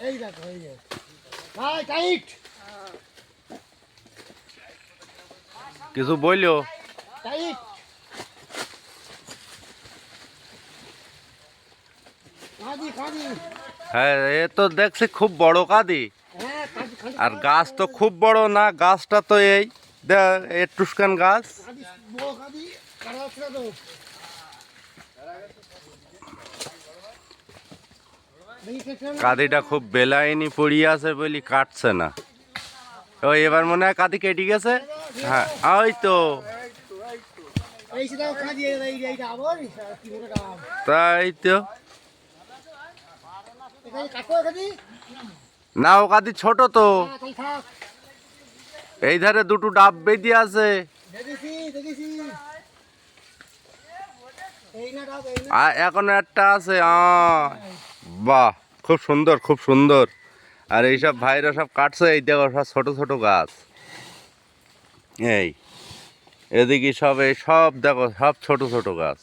এই দেখো এই যে ভাই টাইট কিছু বললো টাইট কাঁদি কাঁদি হ্যাঁ এ তো দেখছি খুব বড় কাঁদি হ্যাঁ কাঁদি কাঁদি আর গাছ তো খুব বড় না, গাছটা তো এই টুসকান গাছ। কাঁদি বড় কাঁদি কাটা যাচ্ছে না তো দেখি কেটে না। কাঁদিটা খুব বেলাইনি পড়িয়ে আছে বলি কাটছে না। ও এবার মনে হয় কাঁদি কেটে গেছে। হ্যাঁ ওই তো, এই সেটা কাঁদি এইটা আবার কি বলে দাম তাই তো। এখানে কাটো কাঁদি না ও কাঁদি ছোট তো, হ্যাঁ তাই থাক এই ধারে দুটো ডাব বেঁধে আছে। দেখেছি দেখেছি এই না ডাব এই না আর এখনো একটা আছে। বাহ খুব সুন্দর খুব সুন্দর। আর এইসব ভাইরা সব কাটছে, এই দেখো সব ছোট ছোট গাছ। এই এদিকে সব এই সব দেখো সব ছোট ছোট গাছ।